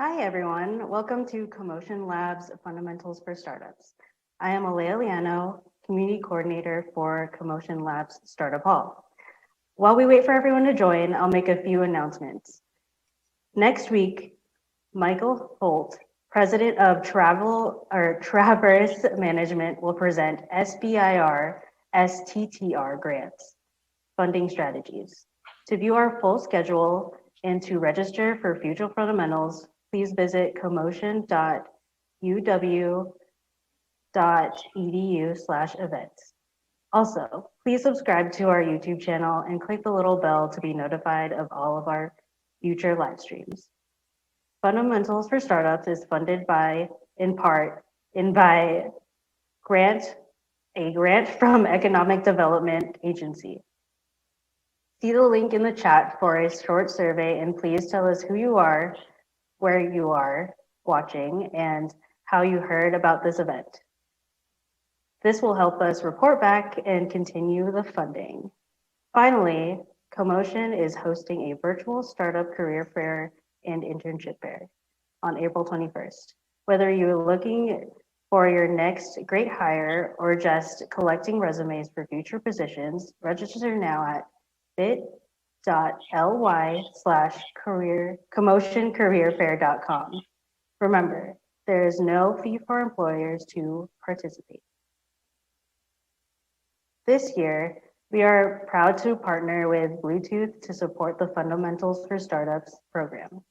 Hi, everyone. Welcome to CoMotion Lab's Fundamentals for Startups. I am Alea Liano, Community Coordinator for CoMotion Lab's Startup Hall. While we wait for everyone to join, I'll make a few announcements. Next week, Michael Holt, President of Traverse Management, will present SBIR STTR grants, funding strategies. To view our full schedule and to register for future fundamentals, please visit commotion.uw.edu/events. Also, please subscribe to our YouTube channel and click the little bell to be notified of all of our future live streams. Fundamentals for Startups is funded in part by a grant from Economic Development Agency. See the link in the chat for a short survey, and please tell us who you are, where you are watching, and how you heard about this event. This will help us report back and continue the funding. Finally, CoMotion is hosting a virtual startup career fair and internship fair on April 21st. Whether you're looking for your next great hire or just collecting resumes for future positions, register now at bit.ly/commotioncareerfair.com. Remember, there is no fee for employers to participate. This year, we are proud to partner with Bluetooth to support the Fundamentals for Startups program.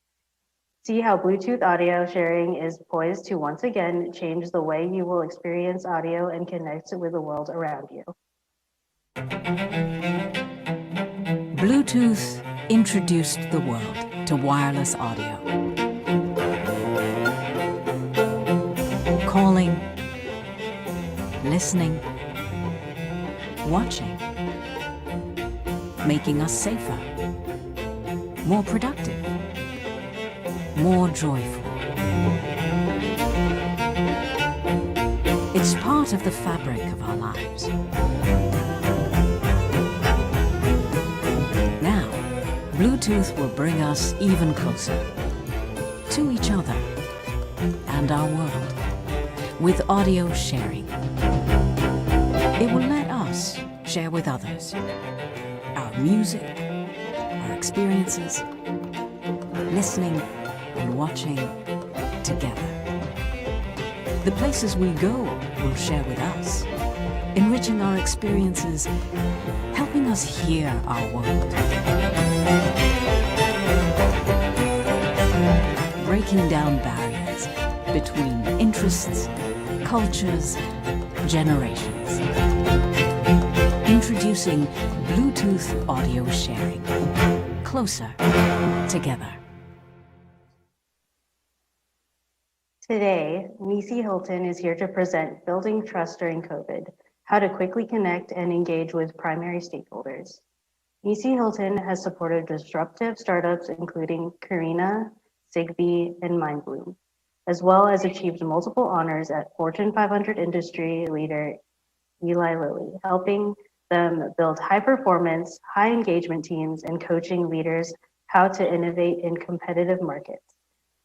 See how Bluetooth audio sharing is poised to once again change the way you will experience audio and connect with the world around you. Bluetooth introduced the world to wireless audio. Calling, listening, watching, making us safer, more productive, more joyful. It's part of the fabric of our lives. Now, Bluetooth will bring us even closer to each other and our world with audio sharing. It will let us share with others our music, our experiences, listening and watching together. The places we go will share with us, enriching our experiences, helping us hear our world. Breaking down barriers between interests, cultures, generations. Introducing Bluetooth audio sharing. Closer together. Today, Nisi Hilton is here to present Building Trust During COVID, how to quickly connect and engage with primary stakeholders. Nisi Hilton has supported disruptive startups including Carina, Zigbee, and Mindbloom, as well as achieved multiple honors at Fortune 500 industry leader Eli Lilly, helping them build high-performance, high-engagement teams and coaching leaders how to innovate in competitive markets.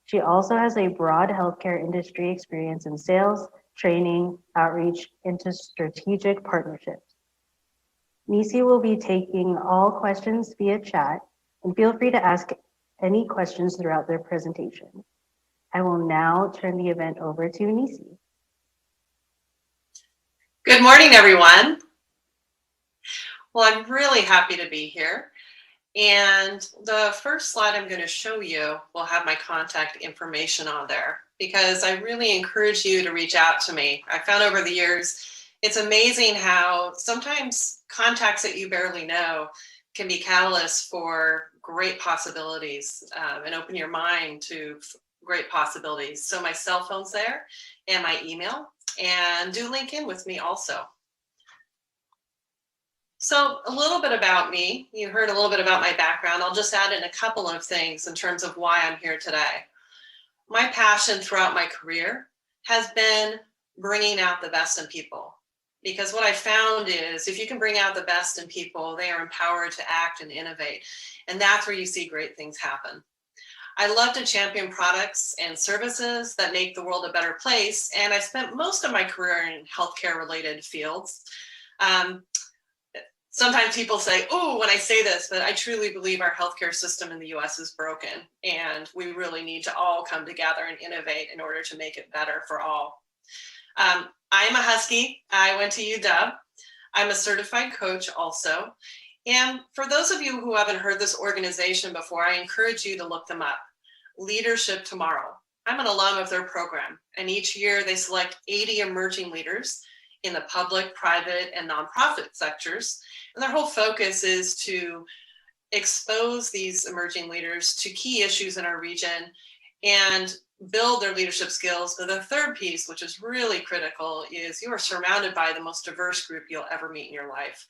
She also has a broad healthcare industry experience in sales, training, outreach, into strategic partnerships. Nisi will be taking all questions via chat, and feel free to ask any questions throughout their presentation. I will now turn the event over to Nisi. Good morning, everyone. Well, I'm really happy to be here. And the first slide I'm going to show you will have my contact information on there because I really encourage you to reach out to me. I found over the years, it's amazing how sometimes contacts that you barely know can be catalysts for great possibilities and open your mind to great possibilities. So my cell phone's there and my email, and do link in with me also. So a little bit about me. You heard a little bit about my background. I'll just add in a couple of things in terms of why I'm here today. My passion throughout my career has been bringing out the best in people. Because what I found is if you can bring out the best in people, they are empowered to act and innovate. And that's where you see great things happen. I love to champion products and services that make the world a better place, and I spent most of my career in healthcare related fields. Sometimes people say, oh, when I say this, but I truly believe our healthcare system in the US is broken, and we really need to all come together and innovate in order to make it better for all. I'm a Husky. I went to UW. I'm a certified coach also. And for those of you who haven't heard this organization before, I encourage you to look them up. Leadership Tomorrow. I'm an alum of their program, and each year they select 80 emerging leaders in the public, private, and nonprofit sectors. And their whole focus is to expose these emerging leaders to key issues in our region and build their leadership skills. But the third piece, which is really critical, is you are surrounded by the most diverse group you'll ever meet in your life.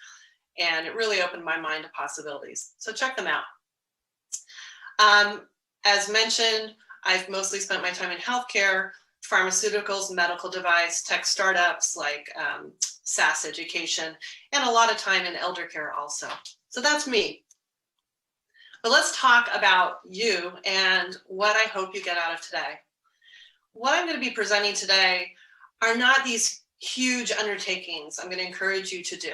And it really opened my mind to possibilities. So check them out. As mentioned, I've mostly spent my time in healthcare, pharmaceuticals, medical device, tech startups like SaaS education, and a lot of time in elder care also. So that's me. But let's talk about you and what I hope you get out of today. What I'm going to be presenting today are not these huge undertakings I'm going to encourage you to do.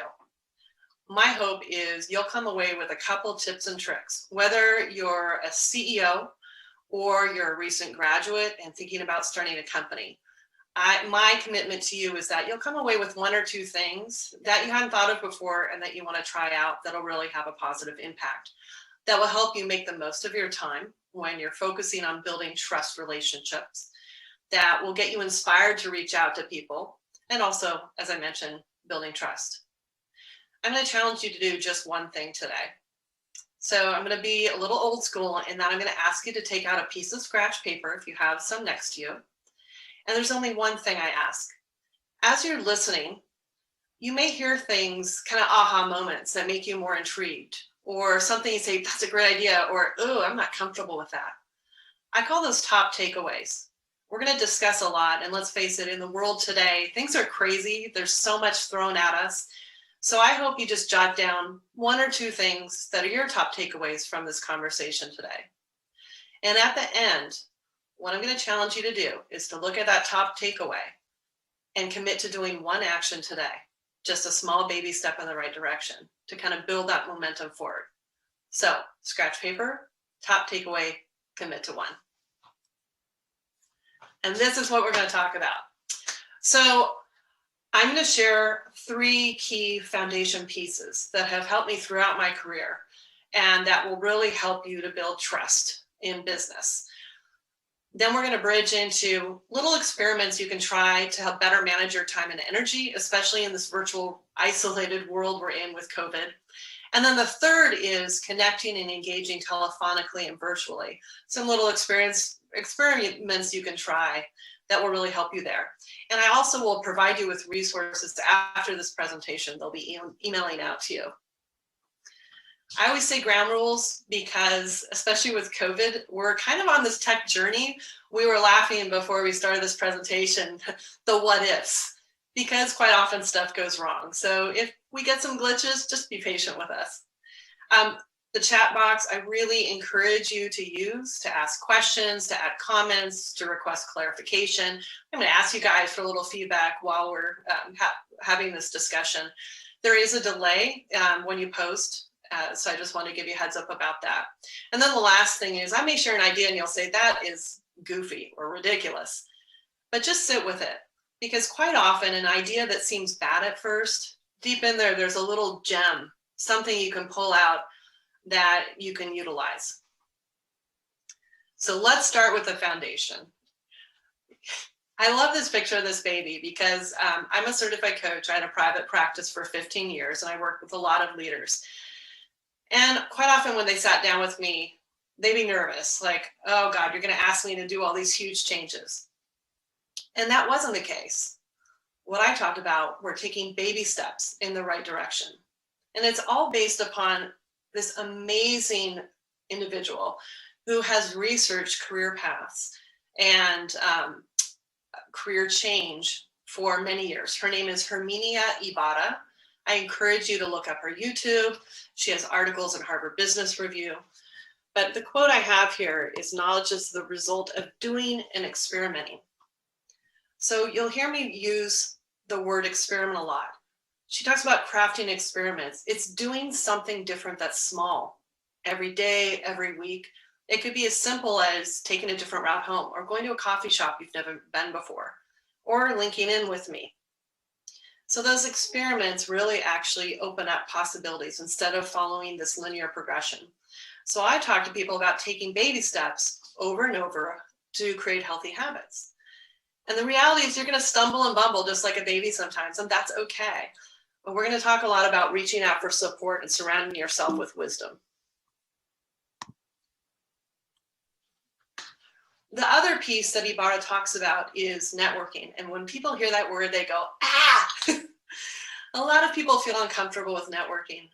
My hope is you'll come away with a couple tips and tricks, whether you're a CEO or you're a recent graduate and thinking about starting a company. My commitment to you is that you'll come away with one or two things that you hadn't thought of before and that you want to try out that'll really have a positive impact, that will help you make the most of your time when you're focusing on building trust relationships, that will get you inspired to reach out to people, and also, as I mentioned, building trust. I'm going to challenge you to do just one thing today. So I'm going to be a little old school in that I'm going to ask you to take out a piece of scratch paper if you have some next to you. And there's only one thing I ask. As you're listening, you may hear things, kind of aha moments that make you more intrigued, or something you say, that's a great idea, or, oh, I'm not comfortable with that. I call those top takeaways. We're going to discuss a lot, and let's face it, in the world today, things are crazy. There's so much thrown at us. So I hope you just jot down one or two things that are your top takeaways from this conversation today. And at the end, what I'm going to challenge you to do is to look at that top takeaway and commit to doing one action today, just a small baby step in the right direction to kind of build that momentum forward. So scratch paper, top takeaway, commit to one. And this is what we're going to talk about. So I'm going to share 3 key foundation pieces that have helped me throughout my career and that will really help you to build trust in business. Then we're going to bridge into little experiments you can try to help better manage your time and energy, especially in this virtual isolated world we're in with COVID. And then the third is connecting and engaging telephonically and virtually. Some little experiments you can try that will really help you there. And I also will provide you with resources after this presentation. They'll be emailing out to you. I always say ground rules because, especially with COVID, we're kind of on this tech journey. We were laughing before we started this presentation, the what ifs, because quite often stuff goes wrong. So if we get some glitches, just be patient with us. The chat box, I really encourage you to use to ask questions, to add comments, to request clarification. I'm going to ask you guys for a little feedback while we're having this discussion. There is a delay when you post, so I just want to give you a heads up about that. And then the last thing is I may share an idea and you'll say that is goofy or ridiculous, but just sit with it, because quite often an idea that seems bad at first, deep in there, there's a little gem, something you can pull out that you can utilize. So let's start with the foundation. I love this picture of this baby because I'm a certified coach. I had a private practice for 15 years and I worked with a lot of leaders. And quite often when they sat down with me, they'd be nervous, like, oh God, you're going to ask me to do all these huge changes. And that wasn't the case. What I talked about were taking baby steps in the right direction. And it's all based upon this amazing individual who has researched career paths and career change for many years. Her name is Herminia Ibarra. I encourage you to look up her YouTube. She has articles in Harvard Business Review. But the quote I have here is knowledge is the result of doing and experimenting. So you'll hear me use the word experiment a lot. She talks about crafting experiments. It's doing something different that's small every day, every week. It could be as simple as taking a different route home or going to a coffee shop you've never been before or linking in with me. So those experiments really actually open up possibilities instead of following this linear progression. So I talk to people about taking baby steps over and over to create healthy habits. And the reality is you're going to stumble and bumble just like a baby sometimes, and that's okay. But we're going to talk a lot about reaching out for support and surrounding yourself with wisdom. The other piece that Ibarra talks about is networking. And when people hear that word, they go, ah! A lot of people feel uncomfortable with networking.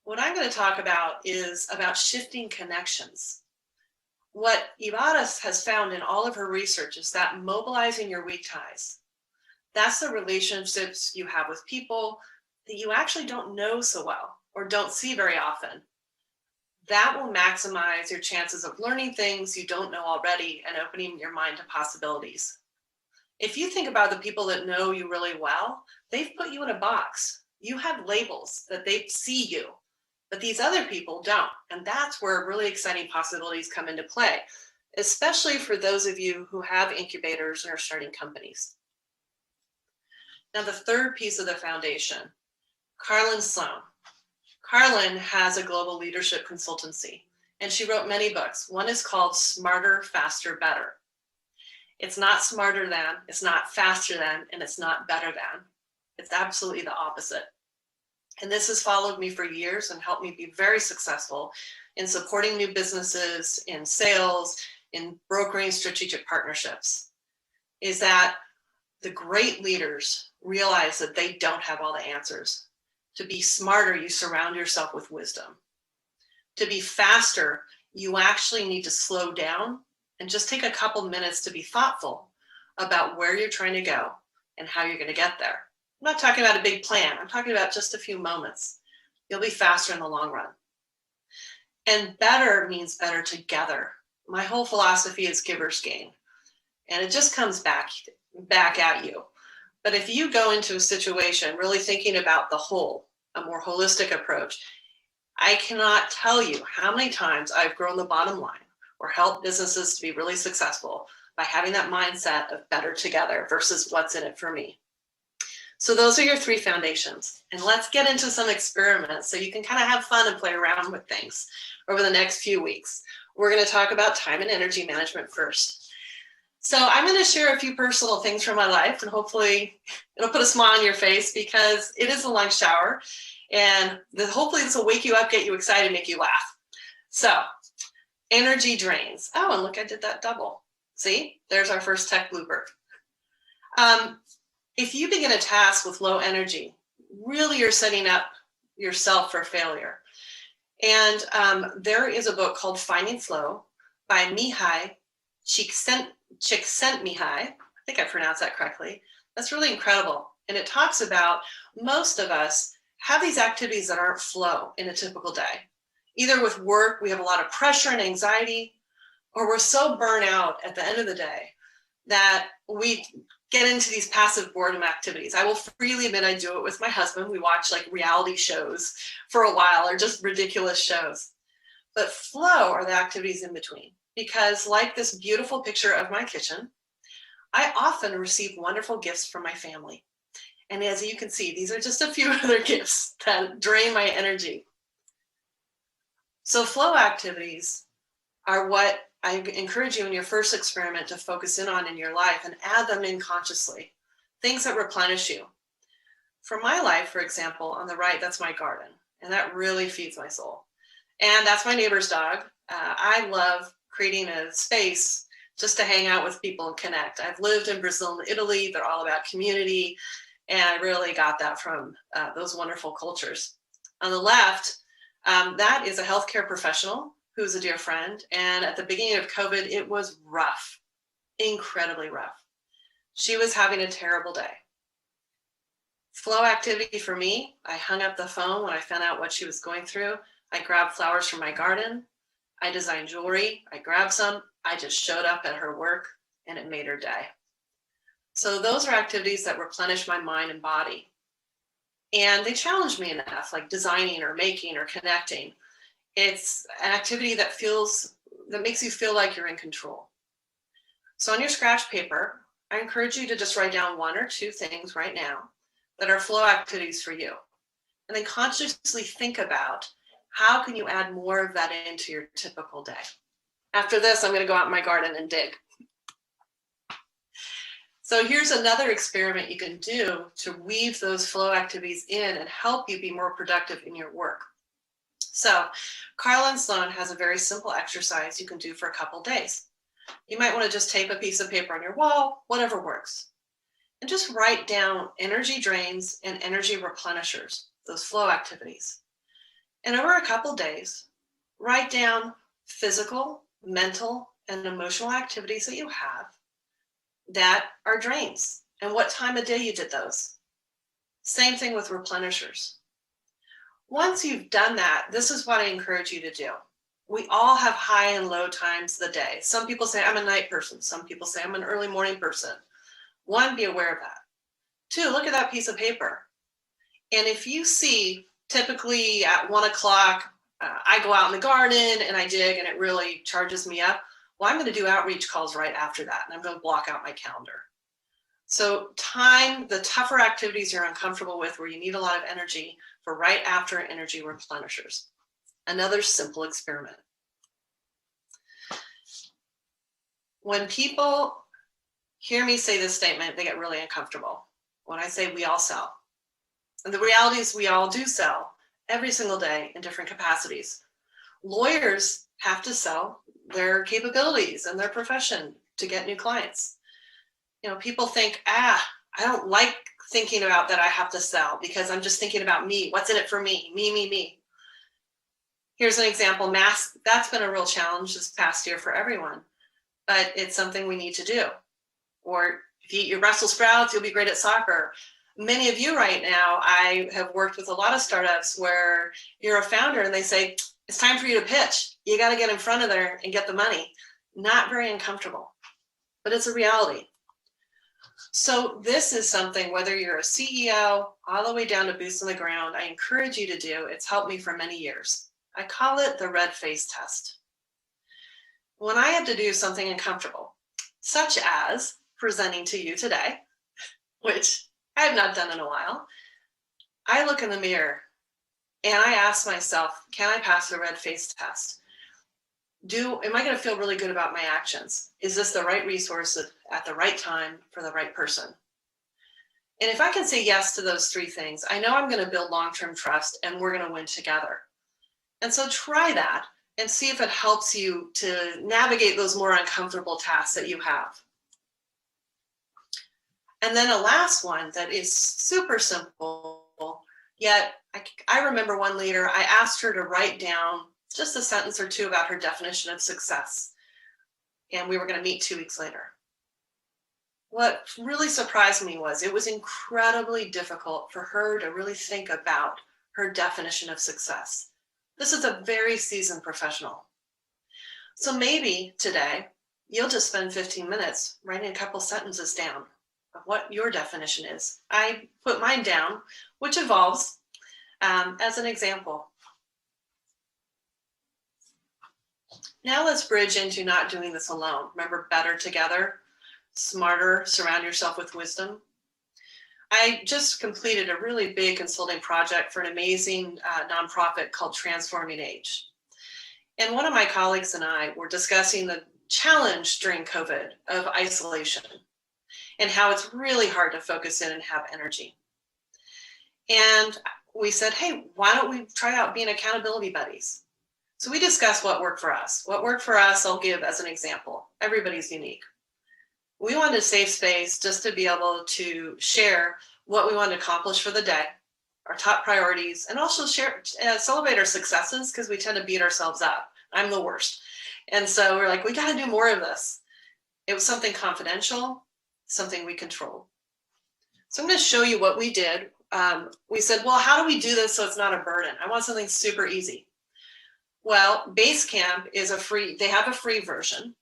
What I'm going to talk about is about shifting connections. What Ibarra has found in all of her research is that mobilizing your weak ties, that's the relationships you have with people that you actually don't know so well or don't see very often. That will maximize your chances of learning things you don't know already and opening your mind to possibilities. If you think about the people that know you really well, they've put you in a box. You have labels that they see you, but these other people don't. And that's where really exciting possibilities come into play, especially for those of you who have incubators and are starting companies. Now, the third piece of the foundation, Carlin Sloan. Carlin has a global leadership consultancy, and she wrote many books. One is called Smarter, Faster, Better. It's not smarter than, it's not faster than, and it's not better than. It's absolutely the opposite. And this has followed me for years and helped me be very successful in supporting new businesses, in sales, in brokering strategic partnerships, is that the great leaders realize that they don't have all the answers. To be smarter, you surround yourself with wisdom. To be faster, you actually need to slow down and just take a couple minutes to be thoughtful about where you're trying to go and how you're going to get there. I'm not talking about a big plan. I'm talking about just a few moments. You'll be faster in the long run. And better means better together. My whole philosophy is givers gain. And it just comes back at you. But if you go into a situation really thinking about the whole, a more holistic approach, I cannot tell you how many times I've grown the bottom line or helped businesses to be really successful by having that mindset of better together versus what's in it for me. So those are your three foundations. And let's get into some experiments so you can kind of have fun and play around with things over the next few weeks. We're going to talk about time and energy management first. So I'm going to share a few personal things from my life, and hopefully it'll put a smile on your face because it is a lunch shower, and hopefully this will wake you up, get you excited, make you laugh. So energy drains. Oh, and look, I did that double. See, there's our first tech blooper. If you begin a task with low energy, really you're setting up yourself for failure. And there is a book called Finding Flow by Mihai Csikszentmihalyi. I think I pronounced that correctly. That's really incredible. And it talks about most of us have these activities that aren't flow in a typical day. Either with work, we have a lot of pressure and anxiety, or we're so burnt out at the end of the day that we get into these passive boredom activities. I will freely admit I do it with my husband. We watch like reality shows for a while or just ridiculous shows. But flow are the activities in between. Because like this beautiful picture of my kitchen, I often receive wonderful gifts from my family. And as you can see, these are just a few other gifts that drain my energy. So flow activities are what I encourage you in your first experiment to focus in on in your life and add them in consciously. Things that replenish you. For my life, for example, on the right, that's my garden. And that really feeds my soul. And that's my neighbor's dog. I love creating a space just to hang out with people and connect. I've lived in Brazil and Italy. They're all about community. And I really got that from those wonderful cultures. On the left, that is a healthcare professional who's a dear friend. And at the beginning of COVID, it was rough, incredibly rough. She was having a terrible day. Flow activity for me, I hung up the phone when I found out what she was going through. I grabbed flowers from my garden. I designed jewelry, I grabbed some, I just showed up at her work and it made her day. So those are activities that replenish my mind and body. And they challenge me enough, like designing or making or connecting. It's an activity that makes you feel like you're in control. So on your scratch paper, I encourage you to just write down 1 or 2 things right now that are flow activities for you. And then consciously think about how can you add more of that into your typical day. After this, I'm going to go out in my garden and dig. So here's another experiment you can do to weave those flow activities in and help you be more productive in your work. So Carla and Sloan has a very simple exercise you can do for a couple days. You might want to just tape a piece of paper on your wall, whatever works. And just write down energy drains and energy replenishers, those flow activities. And over a couple days, write down physical, mental, and emotional activities that you have that are drains and what time of day you did those. Same thing with replenishers. Once you've done that, this is what I encourage you to do. We all have high and low times of the day. Some people say I'm a night person. Some people say I'm an early morning person. 1, be aware of that. 2, look at that piece of paper. And if you see typically at 1 o'clock, I go out in the garden and I dig and it really charges me up. Well, I'm going to do outreach calls right after that, and I'm going to block out my calendar. So time the tougher activities you're uncomfortable with, where you need a lot of energy, for right after energy replenishers. Another simple experiment. When people hear me say this statement, they get really uncomfortable. When I say we all sell. And the reality is we all do sell every single day in different capacities. Lawyers have to sell their capabilities and their profession to get new clients. You know, people think, I don't like thinking about that I have to sell because I'm just thinking about me. What's in it for me? Me. Here's an example. Math, that's been a real challenge this past year for everyone, but it's something we need to do. Or if you eat your Brussels sprouts, you'll be great at soccer. Many of you right now, I have worked with a lot of startups where you're a founder and they say, it's time for you to pitch. You got to get in front of there and get the money. Not very uncomfortable, but it's a reality. So this is something, whether you're a CEO, all the way down to boots on the ground, I encourage you to do. It's helped me for many years. I call it the red face test. When I have to do something uncomfortable, such as presenting to you today, which I have not done in a while, I look in the mirror and I ask myself, can I pass the red face test? Am I going to feel really good about my actions? Is this the right resource at the right time for the right person? And if I can say yes to those 3 things, I know I'm going to build long-term trust and we're going to win together. And so try that and see if it helps you to navigate those more uncomfortable tasks that you have. And then a last one that is super simple, yet I remember one leader, I asked her to write down just a sentence or 2 about her definition of success. And we were going to meet 2 weeks later. What really surprised me was it was incredibly difficult for her to really think about her definition of success. This is a very seasoned professional. So maybe today you'll just spend 15 minutes writing a couple sentences down of what your definition is. I put mine down, which evolves as an example. Now let's bridge into not doing this alone. Remember, better together, smarter, surround yourself with wisdom. I just completed a really big consulting project for an amazing nonprofit called Transforming Age. And one of my colleagues and I were discussing the challenge during COVID of isolation and how it's really hard to focus in and have energy. And we said, hey, why don't we try out being accountability buddies? So we discussed what worked for us. What worked for us, I'll give as an example. Everybody's unique. We wanted a safe space just to be able to share what we wanted to accomplish for the day, our top priorities, and also celebrate our successes because we tend to beat ourselves up. I'm the worst. And so we're like, we got to do more of this. It was something confidential, something we controlled. So I'm going to show you what we did. We said, well, how do we do this so it's not a burden? I want something super easy. Well, Basecamp is they have a free version,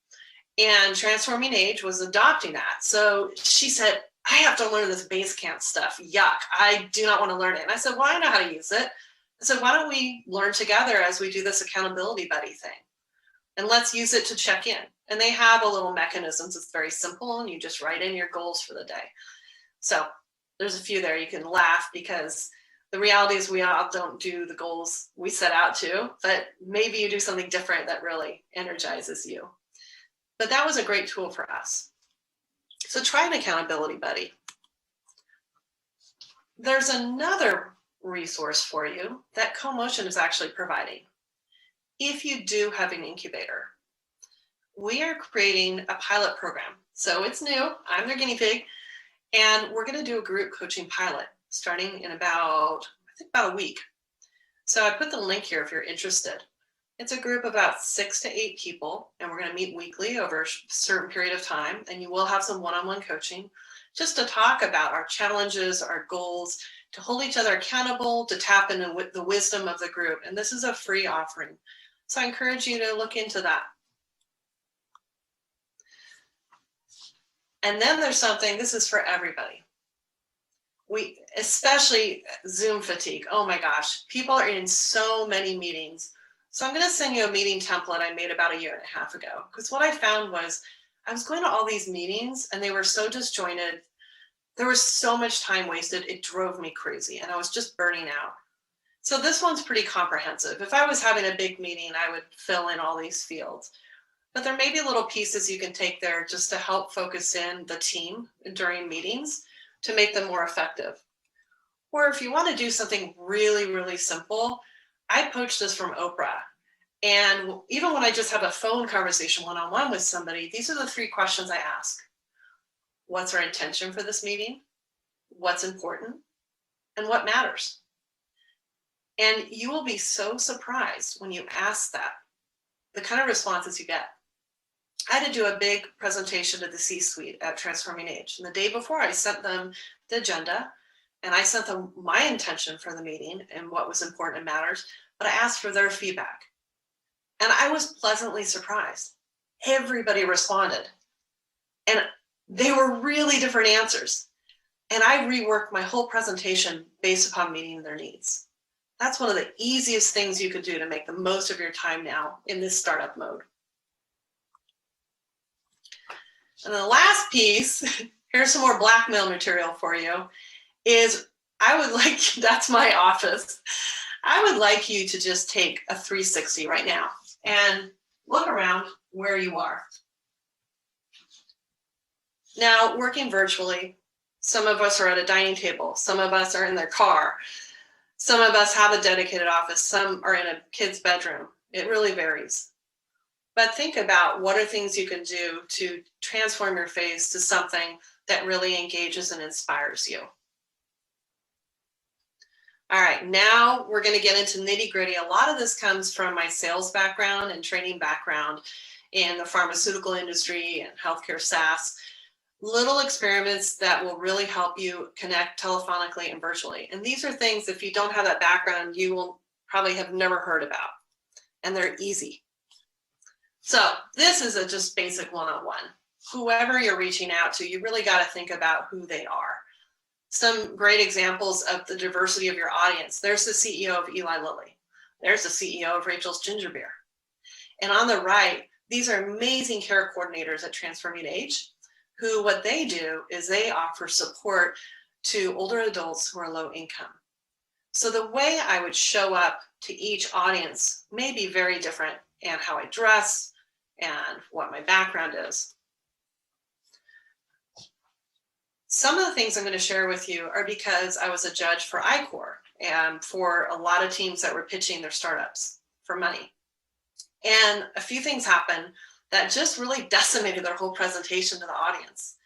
and Transforming Age was adopting that. So she said, I have to learn this Basecamp stuff. Yuck, I do not want to learn it. And I said, well, I know how to use it. I said, why don't we learn together as we do this accountability buddy thing? And let's use it to check in. And they have a little mechanisms. It's very simple, and you just write in your goals for the day. So there's a few there. You can laugh because the reality is we all don't do the goals we set out to, but maybe you do something different that really energizes you. But that was a great tool for us. So try an accountability buddy. There's another resource for you that CoMotion is actually providing. If you do have an incubator, we are creating a pilot program. So it's new, I'm their guinea pig, and we're gonna do a group coaching pilot starting in about a week. So I put the link here if you're interested. It's a group of about 6 to 8 people, and we're gonna meet weekly over a certain period of time, and you will have some one-on-one coaching just to talk about our challenges, our goals, to hold each other accountable, to tap into the wisdom of the group. And this is a free offering. So I encourage you to look into that. And then there's something, this is for everybody. Especially Zoom fatigue. Oh my gosh, people are in so many meetings. So I'm gonna send you a meeting template I made about 1.5 years ago. Because what I found was I was going to all these meetings and they were so disjointed. There was so much time wasted. It drove me crazy and I was just burning out. So this one's pretty comprehensive. If I was having a big meeting, I would fill in all these fields. But there may be little pieces you can take there just to help focus in the team during meetings to make them more effective. Or if you want to do something really, really simple, I poached this from Oprah. And even when I just have a phone conversation one-on-one with somebody, these are the 3 questions I ask. What's our intention for this meeting? What's important? And what matters? And you will be so surprised when you ask that, the kind of responses you get. I had to do a big presentation to the C-suite at Transforming Age. And the day before, I sent them the agenda, and I sent them my intention for the meeting and what was important and matters, but I asked for their feedback. And I was pleasantly surprised. Everybody responded. And they were really different answers. And I reworked my whole presentation based upon meeting their needs. That's one of the easiest things you could do to make the most of your time now in this startup mode. And the last piece, here's some more blackmail material for you, is I would like, that's my office. I would like you to just take a 360 right now and look around where you are. Now, working virtually, some of us are at a dining table, some of us are in their car, some of us have a dedicated office, some are in a kid's bedroom. It really varies. But think about what are things you can do to transform your face to something that really engages and inspires you. All right, now we're going to get into nitty gritty. A lot of this comes from my sales background and training background in the pharmaceutical industry and healthcare SaaS. Little experiments that will really help you connect telephonically and virtually. And these are things, if you don't have that background, you will probably have never heard about. And they're easy. So this is a just basic one-on-one. Whoever you're reaching out to, you really got to think about who they are. Some great examples of the diversity of your audience. There's the CEO of Eli Lilly. There's the CEO of Rachel's Ginger Beer. And on the right, these are amazing care coordinators at Transforming Age, who what they do is they offer support to older adults who are low income. So the way I would show up to each audience may be very different, and how I dress and what my background is. Some of the things I'm going to share with you are because I was a judge for iCore and for a lot of teams that were pitching their startups for money. And a few things happened that just really decimated their whole presentation to the audience.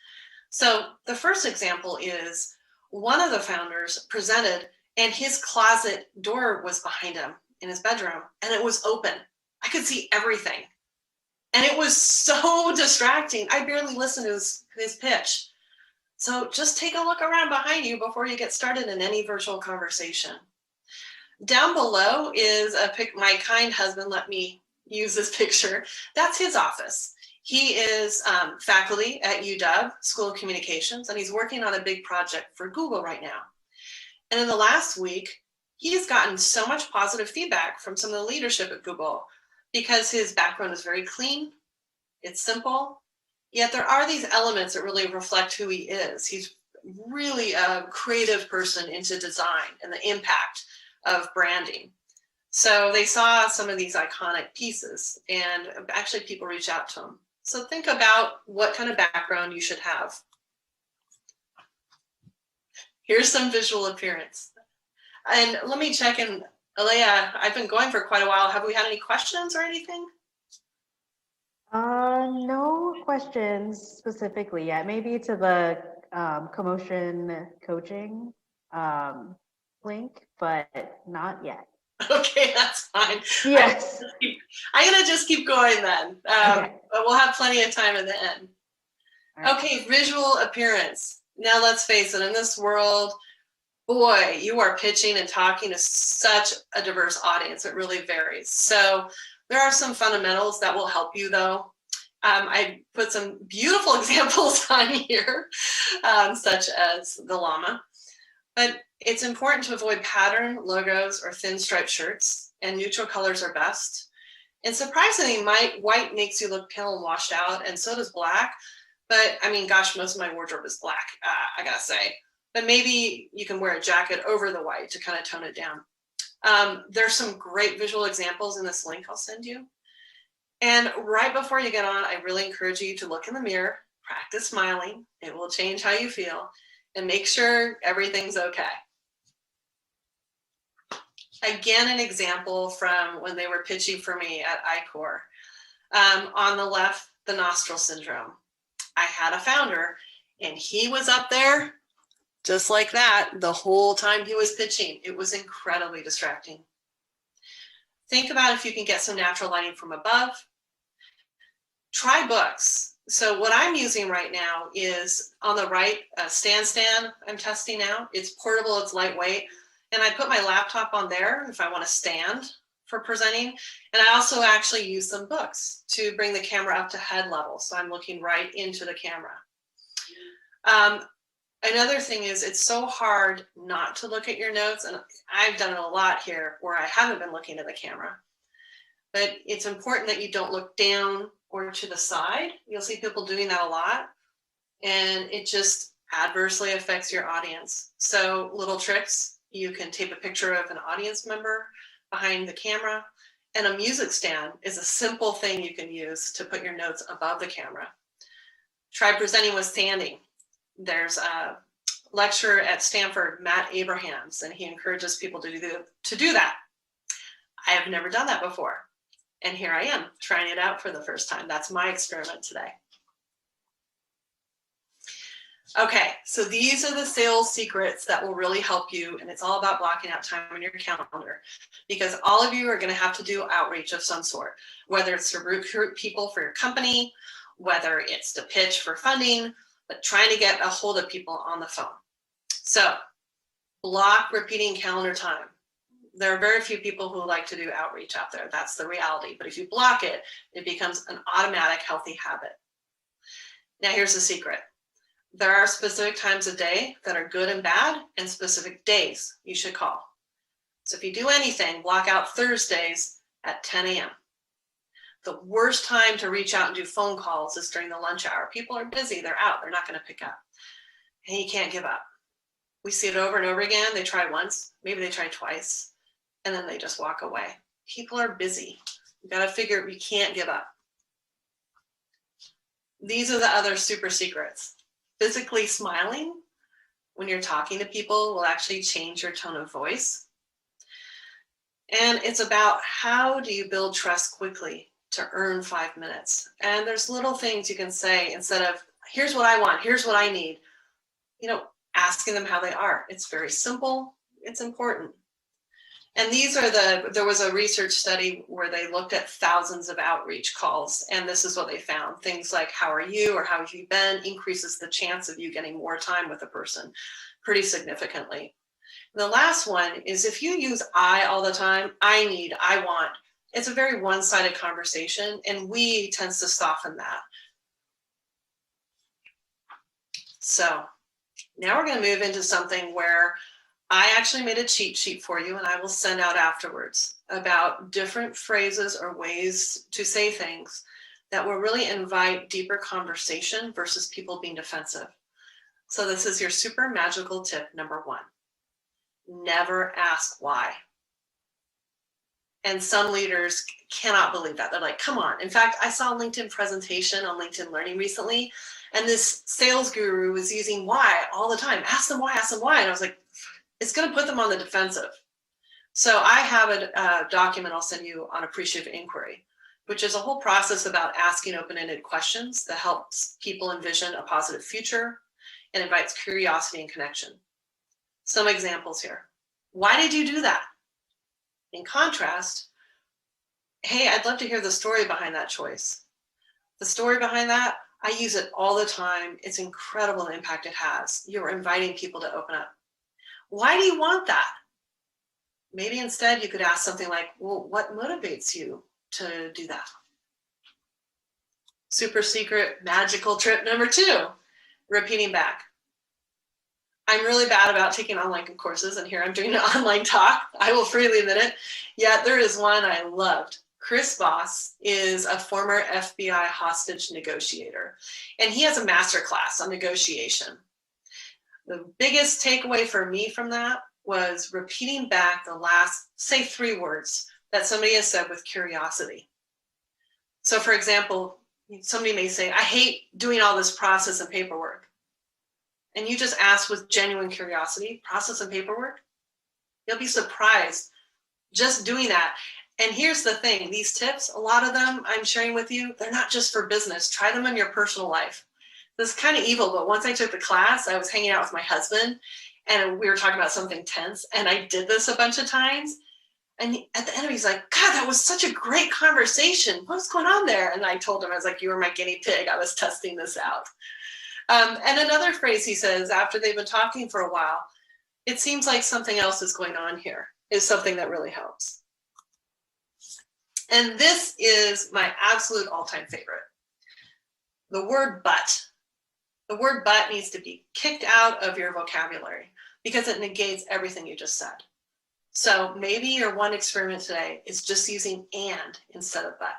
So the first example is one of the founders presented and his closet door was behind him in his bedroom and it was open. I could see everything. And it was so distracting. I barely listened to his pitch. So just take a look around behind you before you get started in any virtual conversation. Down below is a pic. My kind husband let me use this picture. That's his office. He is faculty at UW School of Communications, and he's working on a big project for Google right now. And in the last week, he has gotten so much positive feedback from some of the leadership at Google because his background is very clean, it's simple, yet there are these elements that really reflect who he is. He's really a creative person into design and the impact of branding. So they saw some of these iconic pieces, and actually people reach out to him. So think about what kind of background you should have. Here's some visual appearance. And let me check in, Alea, I've been going for quite a while. Have we had any questions or anything? No questions specifically yet. Maybe to the CoMotion coaching link, but not yet. Okay, that's fine. Yes. I'm gonna just keep going then. Okay. But we'll have plenty of time at the end. Right. Okay, visual appearance. Now let's face it, in this world, boy, you are pitching and talking to such a diverse audience. It really varies. So there are some fundamentals that will help you though. I put some beautiful examples on here, such as the llama. But it's important to avoid pattern, logos, or thin striped shirts, and neutral colors are best. And surprisingly, white makes you look pale and washed out, and so does black. But I mean, gosh, most of my wardrobe is black, I gotta say. But maybe you can wear a jacket over the white to kind of tone it down. There's some great visual examples in this link I'll send you. And right before you get on, I really encourage you to look in the mirror, practice smiling. It will change how you feel, and make sure everything's okay. Again, an example from when they were pitching for me at iCore. On the left, the nostril syndrome. I had a founder, and he was up there just like that the whole time he was pitching. It was incredibly distracting. Think about if you can get some natural lighting from above. Try books. So what I'm using right now is on the right, a stand I'm testing out. It's portable, it's lightweight. And I put my laptop on there if I want to stand for presenting. And I also actually use some books to bring the camera up to head level. So I'm looking right into the camera. Another thing is it's so hard not to look at your notes. And I've done it a lot here where I haven't been looking at the camera. But it's important that you don't look down or to the side. You'll see people doing that a lot. And it just adversely affects your audience. So little tricks. You can tape a picture of an audience member behind the camera, and a music stand is a simple thing you can use to put your notes above the camera. Try presenting with standing. There's a lecturer at Stanford, Matt Abrahams, and he encourages people to do that. I have never done that before, and here I am trying it out for the first time. That's my experiment today. Okay, so these are the sales secrets that will really help you, and it's all about blocking out time on your calendar, because all of you are going to have to do outreach of some sort, whether it's to recruit people for your company, whether it's to pitch for funding, but trying to get a hold of people on the phone. So block repeating calendar time. There are very few people who like to do outreach out there. That's the reality. But if you block it, it becomes an automatic healthy habit. Now here's the secret. There are specific times of day that are good and bad, and specific days you should call. So if you do anything, block out Thursdays at 10 a.m. The worst time to reach out and do phone calls is during the lunch hour. People are busy, they're out, they're not going to pick up. And you can't give up. We see it over and over again. They try once, maybe they try twice, and then they just walk away. People are busy. You got to figure you can't give up. These are the other super secrets. Physically smiling when you're talking to people will actually change your tone of voice. And it's about how do you build trust quickly to earn 5 minutes. And there's little things you can say instead of, here's what I want, here's what I need. Asking them how they are. It's very simple. It's important. And these are there was a research study where they looked at thousands of outreach calls, and this is what they found. Things like, how are you, or how have you been, increases the chance of you getting more time with a person pretty significantly. The last one is if you use I all the time, I need, I want, it's a very one-sided conversation, and we tends to soften that. So now we're going to move into something where I actually made a cheat sheet for you, and I will send out afterwards about different phrases or ways to say things that will really invite deeper conversation versus people being defensive. So this is your super magical tip number 1. Never ask why. And some leaders cannot believe that. They're like, come on. In fact, I saw a LinkedIn presentation on LinkedIn Learning recently, and this sales guru was using why all the time. Ask them why, ask them why. And I was like, it's going to put them on the defensive. So I have a document I'll send you on appreciative inquiry, which is a whole process about asking open-ended questions that helps people envision a positive future and invites curiosity and connection. Some examples here. Why did you do that? In contrast, hey, I'd love to hear the story behind that choice. The story behind that, I use it all the time. It's incredible the impact it has. You're inviting people to open up. Why do you want that? Maybe instead you could ask something like, well, what motivates you to do that? Super secret magical trip number 2, repeating back. I'm really bad about taking online courses, and here I'm doing an online talk. I will freely admit it. Yet there is one I loved. Chris Voss is a former FBI hostage negotiator, and he has a master class on negotiation. The biggest takeaway for me from that was repeating back the last, say, 3 words that somebody has said with curiosity. So for example, somebody may say, I hate doing all this process and paperwork. And you just ask with genuine curiosity, process and paperwork, you'll be surprised just doing that. And here's the thing, these tips, a lot of them I'm sharing with you, they're not just for business. Try them in your personal life. This is kind of evil, but once I took the class, I was hanging out with my husband and we were talking about something tense, and I did this a bunch of times. And at the end of it, he's like, God, that was such a great conversation. What's going on there? And I told him, I was like, you were my guinea pig. I was testing this out. And another phrase he says after they've been talking for a while, it seems like something else is going on here, is something that really helps. And this is my absolute all-time favorite. The word but. The word but needs to be kicked out of your vocabulary because it negates everything you just said. So maybe your one experiment today is just using and instead of but.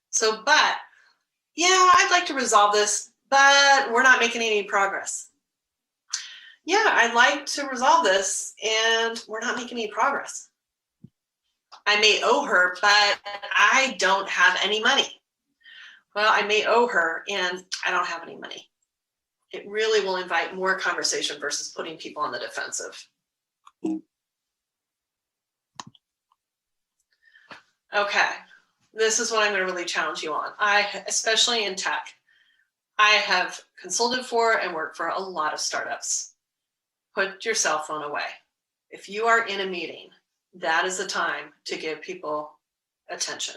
So but, yeah, I'd like to resolve this, but we're not making any progress. Yeah, I'd like to resolve this and we're not making any progress. I may owe her, but I don't have any money. Well, I may owe her and I don't have any money. It really will invite more conversation versus putting people on the defensive. Okay, this is what I'm going to really challenge you on. Especially in tech, I have consulted for and worked for a lot of startups. Put your cell phone away. If you are in a meeting, that is the time to give people attention.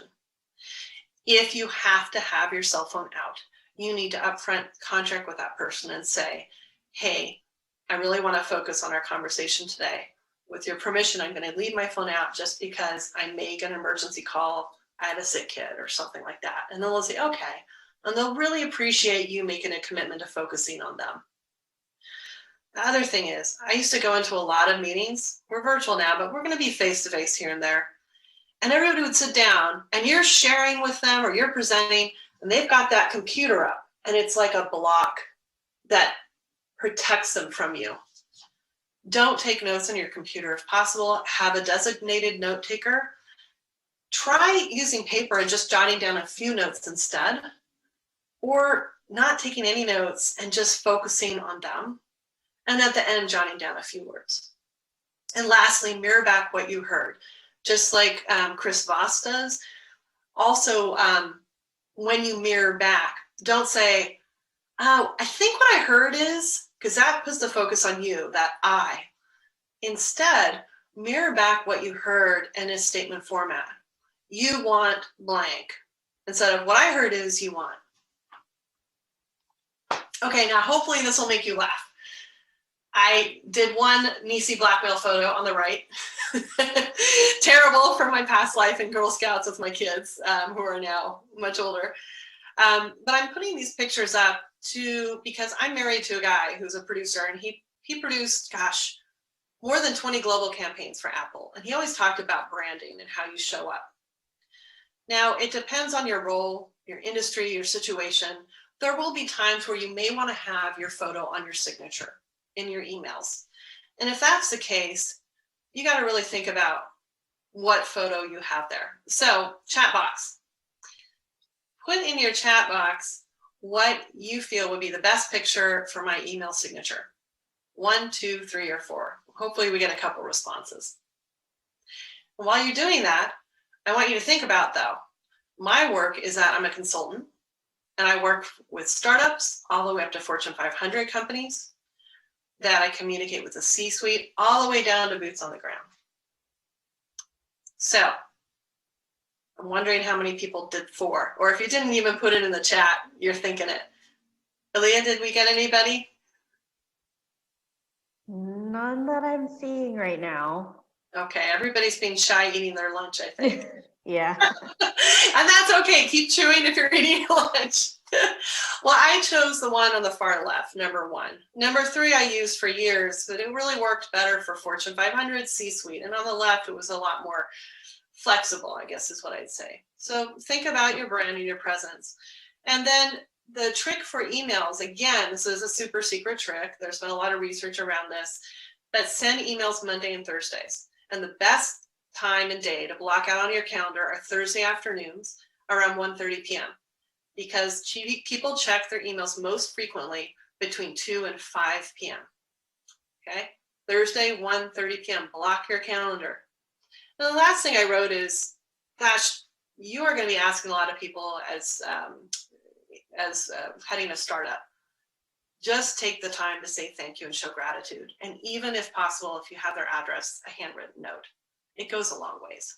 If you have to have your cell phone out, you need to upfront contract with that person and say, hey, I really want to focus on our conversation today. With your permission, I'm going to leave my phone out just because I may get an emergency call. I had a sick kid or something like that. And then they'll say, okay. And they'll really appreciate you making a commitment to focusing on them. The other thing is, I used to go into a lot of meetings. We're virtual now, but we're going to be face-to-face here and there. And everybody would sit down and you're sharing with them or you're presenting and they've got that computer up and it's like a block that protects them from you. Don't take notes on your computer if possible. Have a designated note taker. Try using paper and just jotting down a few notes instead, or not taking any notes and just focusing on them. And at the end, jotting down a few words. And lastly, mirror back what you heard, just like Chris Voss does. Also, when you mirror back, don't say, oh, I think what I heard is, because that puts the focus on you, that I. Instead, mirror back what you heard in a statement format. You want blank. Instead of what I heard is you want. Okay, now hopefully this will make you laugh. I did one Nisi blackmail photo on the right. Terrible from my past life in Girl Scouts with my kids, who are now much older. But I'm putting these pictures up because I'm married to a guy who's a producer, and he produced, gosh, more than 20 global campaigns for Apple. And he always talked about branding and how you show up. Now, it depends on your role, your industry, your situation. There will be times where you may want to have your photo on your signature in your emails. And if that's the case, you got to really think about what photo you have there. So, chat box. Put in your chat box what you feel would be the best picture for my email signature. 1, 2, 3, or 4. Hopefully we get a couple responses. And while you're doing that, I want you to think about, though, my work is that I'm a consultant, and I work with startups all the way up to Fortune 500 companies, that I communicate with the C-suite all the way down to boots on the ground. So I'm wondering how many people did 4, or if you didn't even put it in the chat, you're thinking it. Aaliyah, did we get anybody? None that I'm seeing right now. Okay, everybody's being shy eating their lunch, I think. Yeah. And that's okay. Keep chewing if you're eating lunch. Well, I chose the one on the far left, number 1. Number 3 I used for years, but it really worked better for Fortune 500 C-suite. And on the left, it was a lot more flexible, I guess is what I'd say. So think about your brand and your presence. And then the trick for emails, again, this is a super secret trick. There's been a lot of research around this, but send emails Monday and Thursdays. And the best time and day to block out on your calendar are Thursday afternoons around 1:30 p.m. because people check their emails most frequently between 2 and 5 p.m. Okay, Thursday, 1:30 p.m. Block your calendar. And the last thing I wrote is, gosh, you are going to be asking a lot of people as heading a startup. Just take the time to say thank you and show gratitude. And even if possible, if you have their address, a handwritten note. It goes a long ways.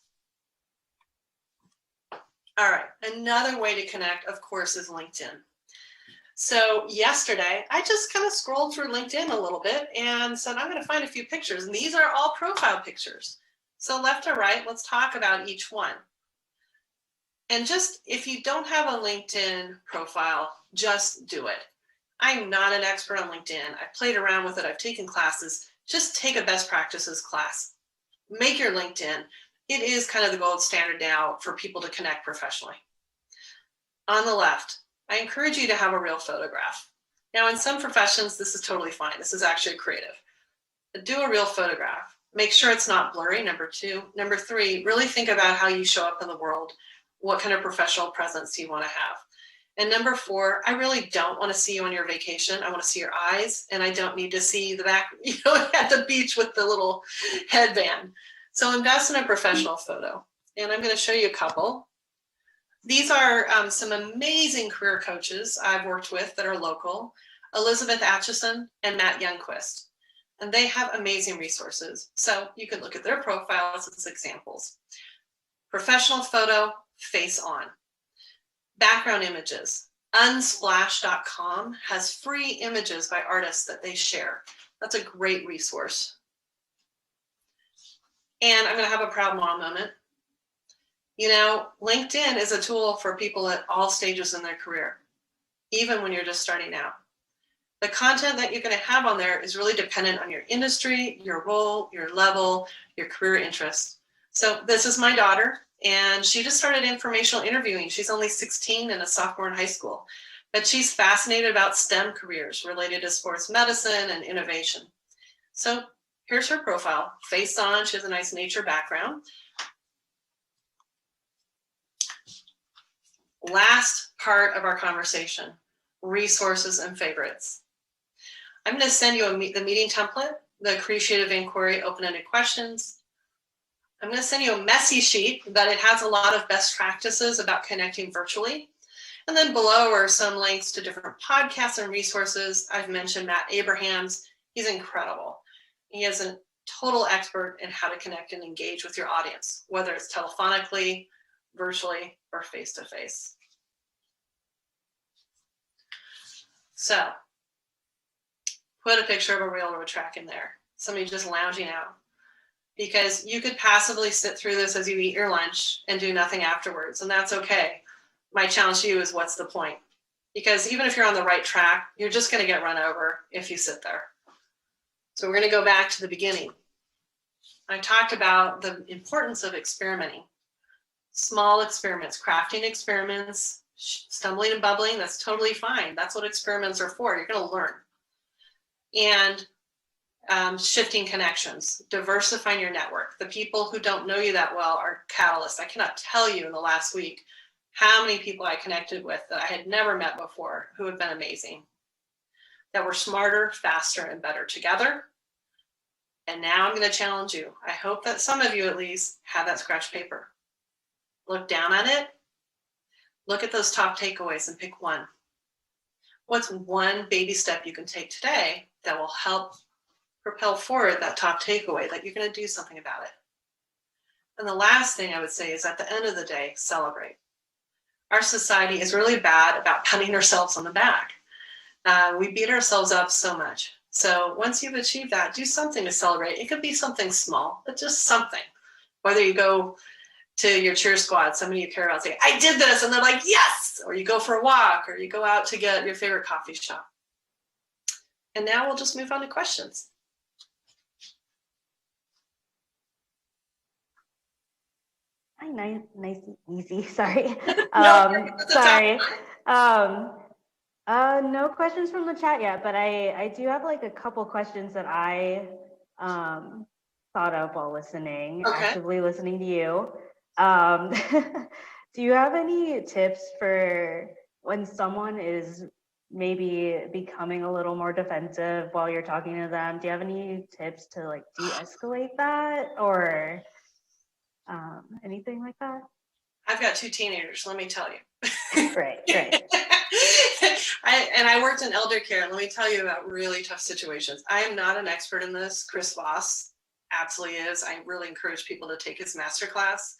All right, another way to connect, of course, is LinkedIn. So yesterday, I just kind of scrolled through LinkedIn a little bit and said, I'm going to find a few pictures. And these are all profile pictures. So left to right, let's talk about each one. And just, if you don't have a LinkedIn profile, just do it. I'm not an expert on LinkedIn. I've played around with it. I've taken classes. Just take a best practices class. Make your LinkedIn. It is kind of the gold standard now for people to connect professionally. On the left, I encourage you to have a real photograph. Now, in some professions, this is totally fine. This is actually creative. But do a real photograph. Make sure it's not blurry, number 2. Number 3, really think about how you show up in the world. What kind of professional presence do you want to have? And number 4, I really don't want to see you on your vacation. I want to see your eyes, and I don't need to see the back, at the beach with the little headband. So invest in a professional photo. And I'm going to show you a couple. These are some amazing career coaches I've worked with that are local, Elizabeth Atchison and Matt Youngquist. And they have amazing resources. So you can look at their profiles as examples. Professional photo, face on. Background images. Unsplash.com has free images by artists that they share. That's a great resource. And I'm going to have a proud mom moment. LinkedIn is a tool for people at all stages in their career, even when you're just starting out. The content that you're going to have on there is really dependent on your industry, your role, your level, your career interests. So this is my daughter, and she just started informational interviewing. She's only 16 and a sophomore in high school, but she's fascinated about STEM careers related to sports medicine and innovation. So here's her profile, face on. She has a nice nature background. Last part of our conversation, resources and favorites. I'm going to send you the meeting template, the appreciative inquiry, open-ended questions. I'm going to send you a messy sheet, but it has a lot of best practices about connecting virtually. And then below are some links to different podcasts and resources. I've mentioned Matt Abrahams. He's incredible. He is a total expert in how to connect and engage with your audience, whether it's telephonically, virtually, or face-to-face. So put a picture of a railroad track in there, somebody just lounging out. Because you could passively sit through this as you eat your lunch and do nothing afterwards, and that's okay. My challenge to you is, what's the point? Because even if you're on the right track, you're just going to get run over if you sit there. So we're going to go back to the beginning. I talked about the importance of experimenting. Small experiments, crafting experiments, stumbling and bubbling, that's totally fine. That's what experiments are for. You're going to learn. And shifting connections, diversifying your network. The people who don't know you that well are catalysts. I cannot tell you in the last week how many people I connected with that I had never met before who have been amazing, that were smarter, faster, and better together. And now I'm going to challenge you. I hope that some of you at least have that scratch paper. Look down on it. Look at those top takeaways and pick one. What's one baby step you can take today that will help propel forward that top takeaway, that you're going to do something about it? And the last thing I would say is, at the end of the day, celebrate. Our society is really bad about patting ourselves on the back. We beat ourselves up so much. So once you've achieved that, do something to celebrate. It could be something small, but just something. Whether you go to your cheer squad, somebody you care about, say, I did this, and they're like, yes! Or you go for a walk, or you go out to get your favorite coffee shop. And now we'll just move on to questions. Hi, nice and easy. Sorry. Sorry. No questions from the chat yet, but I do have like a couple questions that I thought of while listening, actively listening to you. Do you have any tips for when someone is maybe becoming a little more defensive while you're talking to them? Do you have any tips to like de-escalate that, or anything like that? I've got 2 teenagers, let me tell you. Right. I worked in elder care. Let me tell you about really tough situations. I am not an expert in this. Chris Voss absolutely is. I really encourage people to take his masterclass.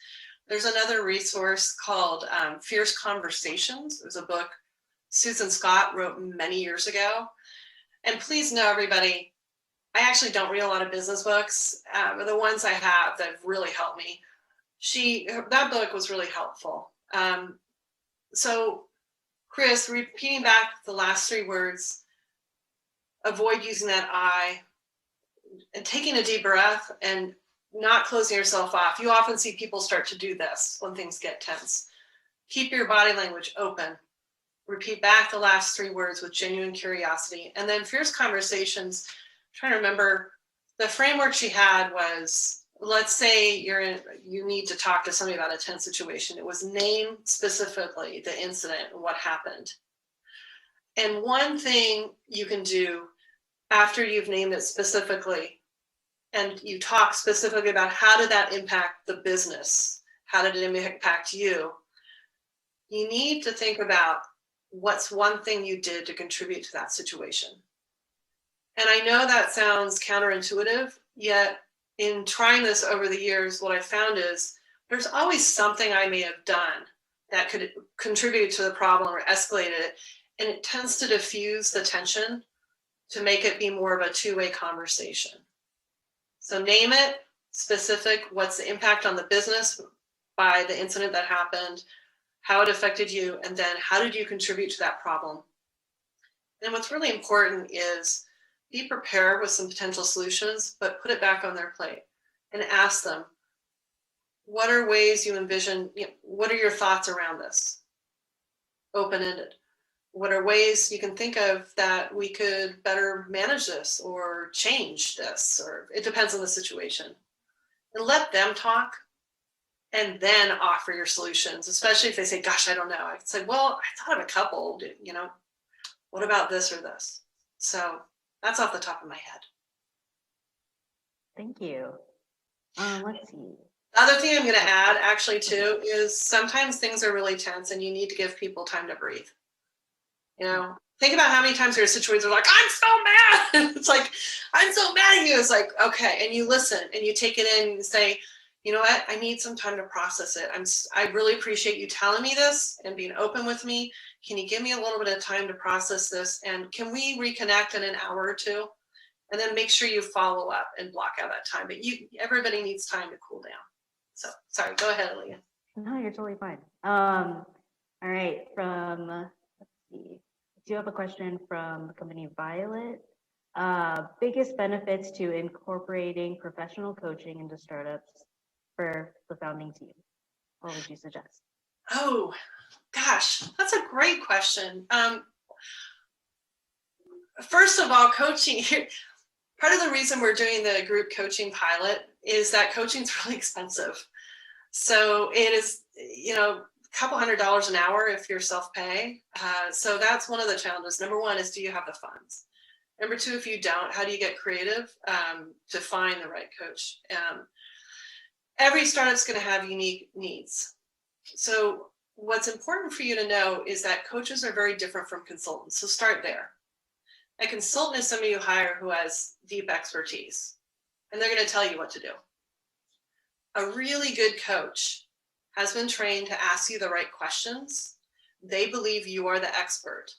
There's another resource called Fierce Conversations. It was a book Susan Scott wrote many years ago. And please know, everybody, I actually don't read a lot of business books, but the ones I have that have really helped me, that book was really helpful. So Chris, repeating back the last 3 words, avoid using that I, and taking a deep breath and not closing yourself off. You often see people start to do this when things get tense. Keep your body language open. Repeat back the last 3 words with genuine curiosity. And then Fierce Conversations, I'm trying to remember, the framework she had was, let's say you need to talk to somebody about a tense situation. It was name specifically the incident and what happened. And one thing you can do after you've named it specifically, and you talk specifically about how did that impact the business, how did it impact you, you need to think about what's one thing you did to contribute to that situation. And I know that sounds counterintuitive, yet in trying this over the years, what I found is there's always something I may have done that could contribute to the problem or escalate it. And it tends to diffuse the tension to make it be more of a 2-way conversation. So name it, specific, what's the impact on the business by the incident that happened, how it affected you, and then how did you contribute to that problem? And what's really important is be prepared with some potential solutions, but put it back on their plate and ask them, what are ways you envision, what are your thoughts around this? Open-ended. What are ways you can think of that we could better manage this or change this, or it depends on the situation. And let them talk and then offer your solutions, especially if they say, gosh, I don't know. I could say, well, I thought of a couple, what about this or this? So that's off the top of my head. Thank you. Let's see. The other thing I'm going to add actually too is sometimes things are really tense and you need to give people time to breathe. Think about how many times there are situations where like, I'm so mad. It's like, I'm so mad at you. It's like, okay. And you listen and you take it in and you say, you know what? I need some time to process it. I really appreciate you telling me this and being open with me. Can you give me a little bit of time to process this? And can we reconnect in an hour or two? And then make sure you follow up and block out that time. But everybody needs time to cool down. So sorry, go ahead, Aaliyah. No, you're totally fine. All right, let's see. I do have a question from the company Violet. Biggest benefits to incorporating professional coaching into startups for the founding team? What would you suggest? Oh, gosh, that's a great question. First of all, coaching, part of the reason we're doing the group coaching pilot is that coaching is really expensive. So it is, a couple $100 an hour if you're self-pay. So that's one of the challenges. Number one is, do you have the funds? Number two, if you don't, how do you get creative to find the right coach? Every startup's going to have unique needs. So what's important for you to know is that coaches are very different from consultants. So start there. A consultant is somebody you hire who has deep expertise, and they're going to tell you what to do. A really good coach has been trained to ask you the right questions. They believe you are the expert.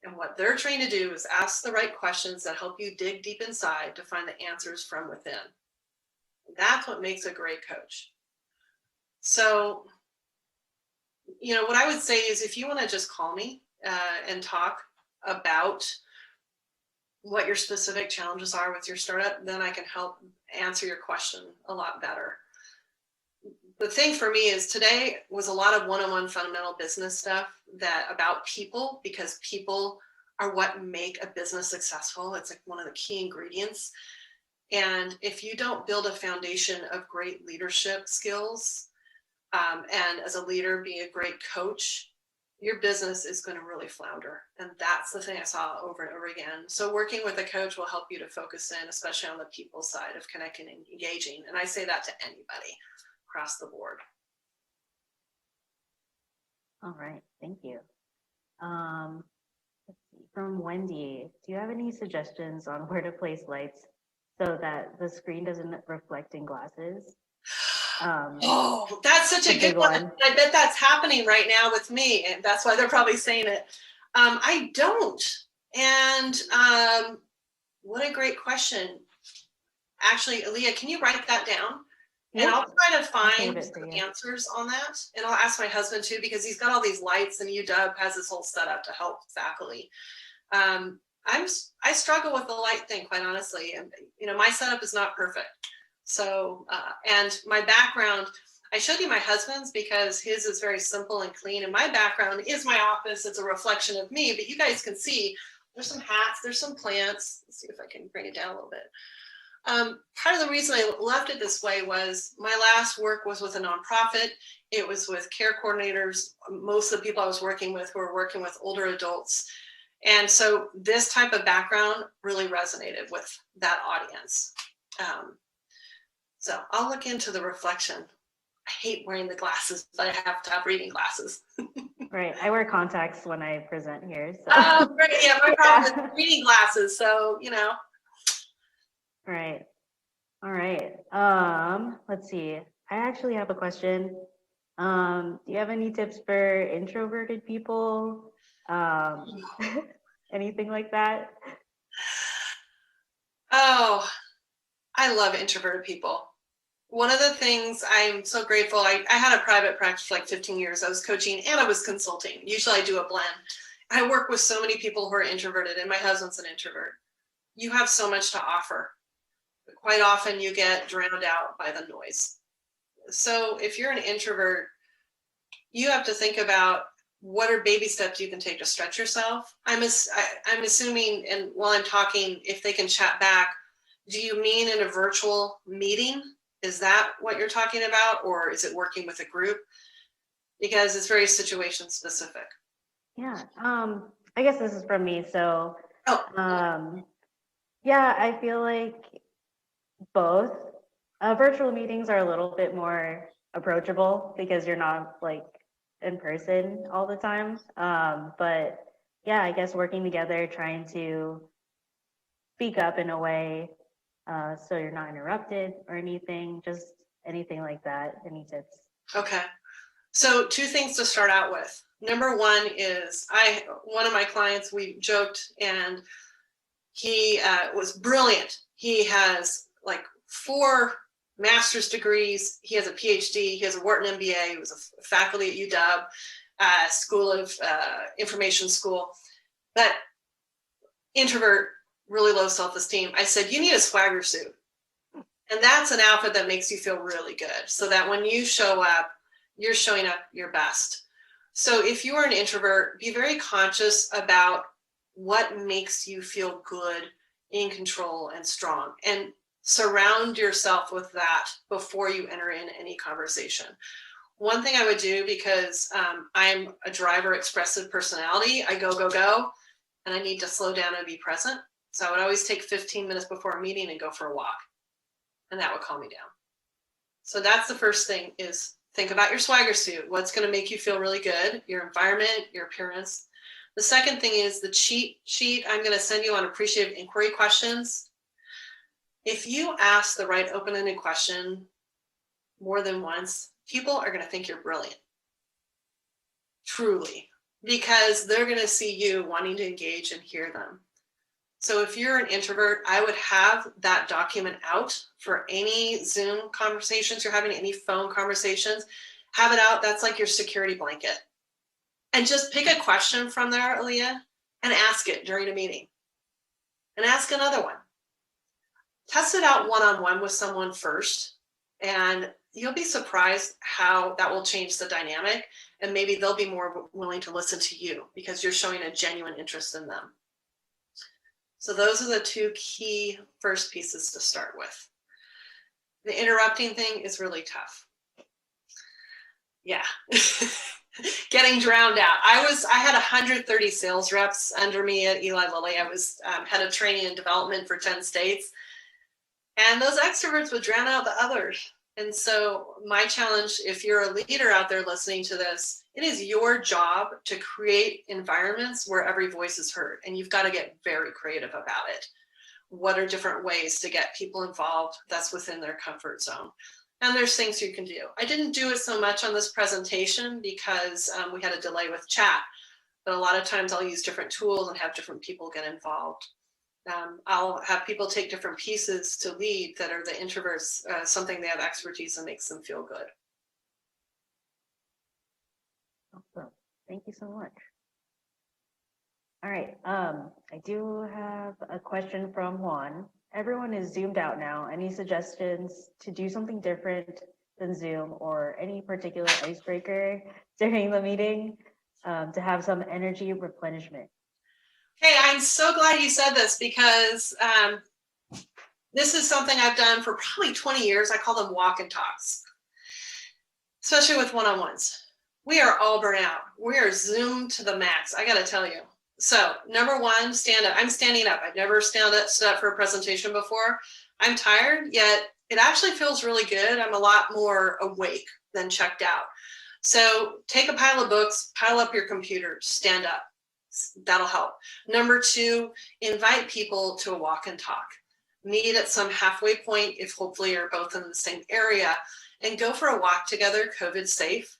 And what they're trained to do is ask the right questions that help you dig deep inside to find the answers from within. That's what makes a great coach. So, what I would say is, if you want to just call me and talk about what your specific challenges are with your startup, then I can help answer your question a lot better. The thing for me is, today was a lot of one-on-one fundamental business stuff about people, because people are what make a business successful. It's like one of the key ingredients. And if you don't build a foundation of great leadership skills, and as a leader, be a great coach, your business is going to really flounder. And that's the thing I saw over and over again. So working with a coach will help you to focus in, especially on the people side of connecting and engaging. And I say that to anybody across the board. All right, thank you. Let's see, from Wendy, do you have any suggestions on where to place lights so that the screen doesn't reflect in glasses? That's such a good one. I bet that's happening right now with me, and that's why they're probably saying it. I don't. And what a great question. Actually, Aaliyah, can you write that down? And I'll try to find some answers on that. And I'll ask my husband too, because he's got all these lights, and UW has this whole setup to help faculty. I struggle with the light thing, quite honestly. And, my setup is not perfect. So, and my background, I showed you my husband's because his is very simple and clean. And my background is my office. It's a reflection of me, but you guys can see there's some hats, there's some plants. Let's see if I can bring it down a little bit. Part of the reason I left it this way was my last work was with a nonprofit. It was with care coordinators. Most of the people I was working with were working with older adults. And so this type of background really resonated with that audience. So I'll look into the reflection. I hate wearing the glasses, but I have to have reading glasses. Right, I wear contacts when I present here. So. Oh, great, yeah, my problem is reading glasses, so, Right. All right. Let's see. I actually have a question. Do you have any tips for introverted people? Anything like that? Oh, I love introverted people. One of the things I'm so grateful, I had a private practice for like 15 years. I was coaching and I was consulting. Usually I do a blend. I work with so many people who are introverted, and my husband's an introvert. You have so much to offer. But quite often you get drowned out by the noise. So if you're an introvert, you have to think about what are baby steps you can take to stretch yourself. I'm assuming, and while I'm talking, if they can chat back, do you mean in a virtual meeting? Is that what you're talking about? Or is it working with a group? Because it's very situation specific. Yeah, I guess this is from me. So, yeah, I feel like both. Virtual meetings are a little bit more approachable because you're not like in person all the time. But yeah, I guess working together, trying to speak up in a way so you're not interrupted or anything, just anything like that. Any tips? Okay. So 2 things to start out with. Number one is one of my clients, we joked, and he was brilliant. He has like 4 master's degrees. He has a PhD. He has a Wharton MBA. He was a faculty at UW, School of Information School. But introvert, really low self-esteem. I said, you need a swagger suit. And that's an outfit that makes you feel really good, so that when you show up, you're showing up your best. So if you are an introvert, be very conscious about what makes you feel good, in control, and strong, and surround yourself with that before you enter in any conversation. One thing I would do, because I'm a driver, expressive personality, I go, go, go, and I need to slow down and be present. So I would always take 15 minutes before a meeting and go for a walk, and that would calm me down. So that's the first thing, is think about your swagger suit. What's going to make you feel really good? Your environment, your appearance. The second thing is the cheat sheet. I'm going to send you on appreciative inquiry questions. If you ask the right open-ended question more than once, people are going to think you're brilliant. Truly. Because they're going to see you wanting to engage and hear them. So if you're an introvert, I would have that document out for any Zoom conversations you're having, any phone conversations. Have it out. That's like your security blanket. And just pick a question from there, Aaliyah, and ask it during a meeting. And ask another one. Test it out one-on-one with someone first, and you'll be surprised how that will change the dynamic, and maybe they'll be more willing to listen to you because you're showing a genuine interest in them. So those are the 2 key first pieces to start with. The interrupting thing is really tough. Yeah. Getting drowned out. I had 130 sales reps under me at Eli Lilly. I was head of training and development for 10 states. And those extroverts would drown out the others. And so my challenge, if you're a leader out there listening to this, it is your job to create environments where every voice is heard. And you've got to get very creative about it. What are different ways to get people involved that's within their comfort zone? And there's things you can do. I didn't do it so much on this presentation because we had a delay with chat. But a lot of times I'll use different tools and have different people get involved. I'll have people take different pieces to lead that are the introverts, something they have expertise and makes them feel good. Awesome. Thank you so much. All right. I do have a question from Juan. Everyone is zoomed out now. Any suggestions to do something different than Zoom, or any particular icebreaker during the meeting to have some energy replenishment? Hey, I'm so glad you said this, because this is something I've done for probably 20 years. I call them walk and talks, especially with one-on-ones. We are all burnt out. We are zoomed to the max, I got to tell you. So number one, stand up. I'm standing up. I've never stood up for a presentation before. I'm tired, yet it actually feels really good. I'm a lot more awake than checked out. So take a pile of books, pile up your computer, stand up. That'll help. Number two, invite people to a walk and talk. Meet at some halfway point, if hopefully you're both in the same area, and go for a walk together, COVID safe.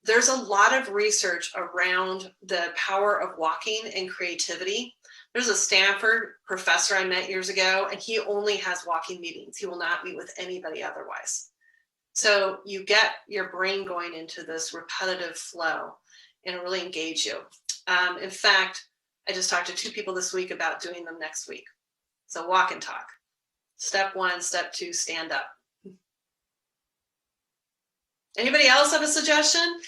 There's a lot of research around the power of walking and creativity. There's a Stanford professor I met years ago, and he only has walking meetings. He will not meet with anybody otherwise. So you get your brain going into this repetitive flow, and it'll really engage you. In fact, I just talked to 2 people this week about doing them next week. So walk and talk. Step 1, step 2, stand up. Anybody else have a suggestion?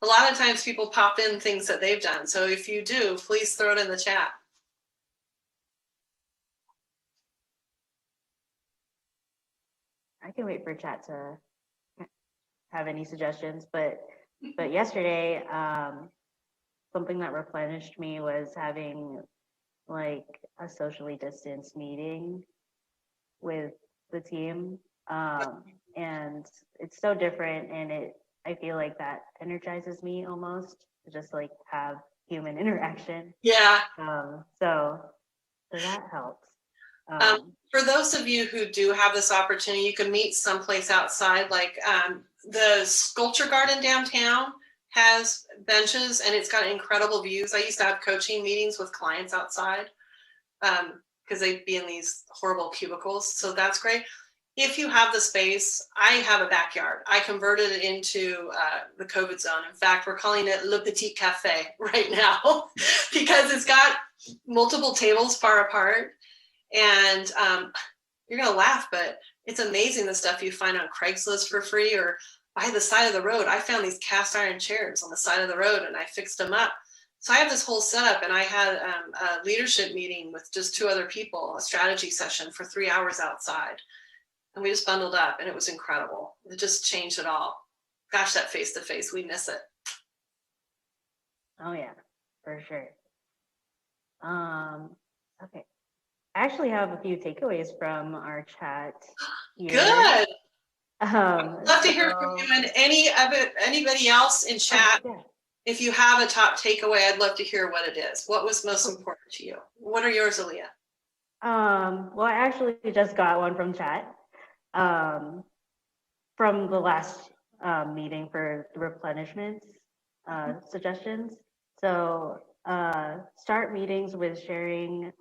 A lot of times people pop in things that they've done. So if you do, please throw it in the chat. I can wait for chat to have any suggestions, but yesterday, something that replenished me was having like a socially distanced meeting with the team. And it's so different, and I feel like that energizes me almost to just like have human interaction. Yeah. So that helps. For those of you who do have this opportunity, you can meet someplace outside, like the Sculpture Garden downtown has benches and it's got incredible views. I used to have coaching meetings with clients outside because they'd be in these horrible cubicles. So that's great. If you have the space, I have a backyard. I converted it into the COVID zone. In fact, we're calling it Le Petit Cafe right now because it's got multiple tables far apart. And you're going to laugh, but it's amazing the stuff you find on Craigslist for free or by the side of the road. I found these cast iron chairs on the side of the road and I fixed them up. So I have this whole setup, and I had a leadership meeting with just 2 other people, a strategy session for 3 hours outside. And we just bundled up, and it was incredible. It just changed it all. Gosh, that face-to-face, we miss it. Oh yeah, for sure. Okay. I actually have a few takeaways from our chat here. Good. I'd love to hear from you and anybody else in chat. Oh, yeah. If you have a top takeaway, I'd love to hear what it is. What was most important to you? What are yours, Aaliyah? Well, I actually just got one from chat from the last meeting for the replenishments suggestions. So start meetings with sharing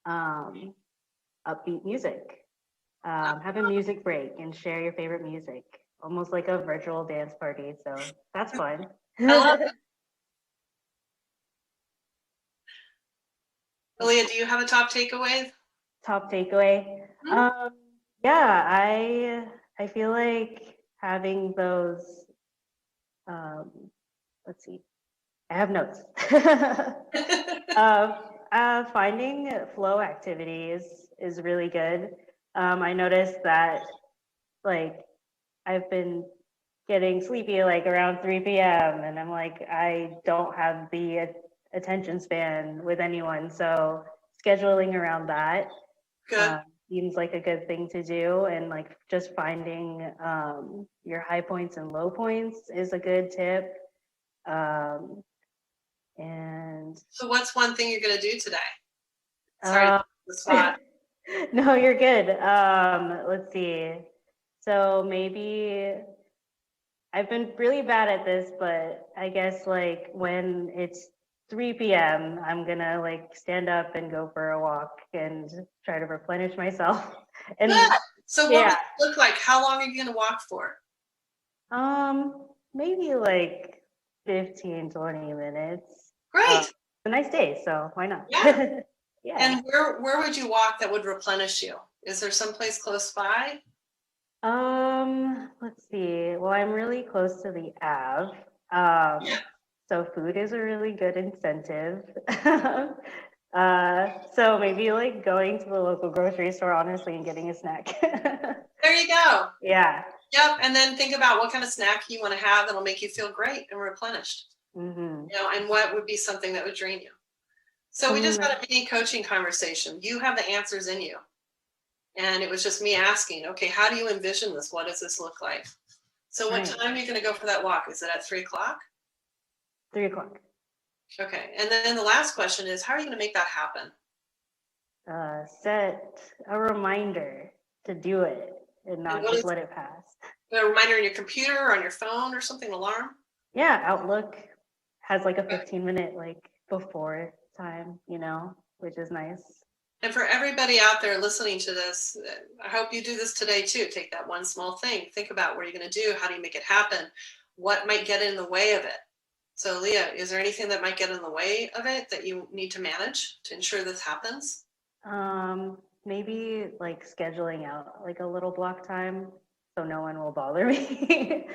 upbeat music. Have a music break and share your favorite music, almost like a virtual dance party. So that's fun. I love it. Aaliyah, do you have a top takeaway? Top takeaway. Yeah, I feel like having those. Let's see. I have notes. Finding flow activities is really good. I noticed that, like, I've been getting sleepy like around 3 p.m. and I'm like, I don't have the attention span with anyone. So scheduling around that seems like a good thing to do. And like just finding your high points and low points is a good tip. And so what's one thing you're going to do today? Sorry, the spot. No, you're good. Let's see. So maybe I've been really bad at this, but I guess like when it's 3 p.m., I'm gonna like stand up and go for a walk and try to replenish myself. And yeah. So what does it look like? How long are you gonna walk for? Maybe like 15, 20 minutes. Great. It's a nice day, so why not? Yeah. Yeah. And where would you walk that would replenish you? Is there someplace close by? Let's see. Well, I'm really close to the Ave. So food is a really good incentive. So maybe like going to the local grocery store, honestly, and getting a snack. There you go. Yeah. Yep. And then think about what kind of snack you want to have that'll make you feel great and replenished. Mm-hmm. You know, and what would be something that would drain you. So we just had a mini coaching conversation. You have the answers in you. And it was just me asking, okay, how do you envision this? What does this look like? So what time are you going to go for that walk? Is it at 3 o'clock? 3 o'clock. Okay. And then the last question is, how are you going to make that happen? Set a reminder to do it and not just let it pass. A reminder on your computer or on your phone or something, an alarm? Yeah, Outlook has like a 15-minute like before time, you know, which is nice. And for everybody out there listening to this, I hope you do this today too. Take that one small thing. Think about what you're going to do. How do you make it happen? What might get in the way of it? So Leah, is there anything that might get in the way of it that you need to manage to ensure this happens? Maybe like scheduling out like a little block time so no one will bother me.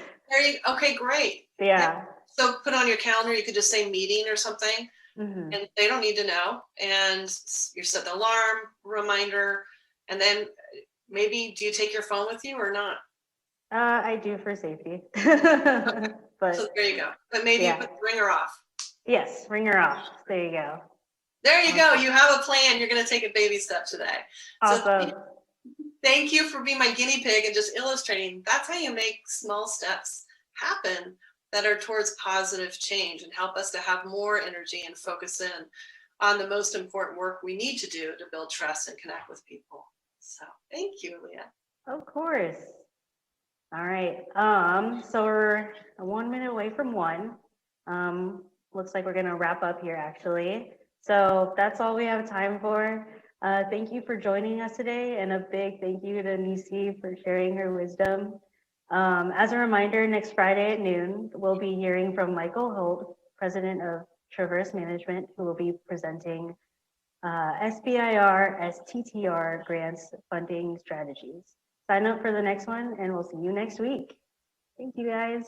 Okay, great. Yeah. So put on your calendar, you could just say meeting or something. Mm-hmm. And they don't need to know. And you set the alarm, reminder, and then maybe do you take your phone with you or not? I do for safety. But so there you go. But maybe you put the ringer off. Yes, ringer off. There you go. There you go. You have a plan. You're going to take a baby step today. Awesome. So thank you for being my guinea pig and just illustrating. That's how you make small steps happen that are towards positive change and help us to have more energy and focus in on the most important work we need to do to build trust and connect with people. So thank you, Leah. Of course. All right. So we're 1 minute away from 1. Looks like we're gonna wrap up here actually. So that's all we have time for. Thank you for joining us today, and a big thank you to Nisi for sharing her wisdom. As a reminder, next Friday at noon, we'll be hearing from Michael Holt, President of Traverse Management, who will be presenting SBIR STTR grants funding strategies. Sign up for the next one, and we'll see you next week. Thank you, guys.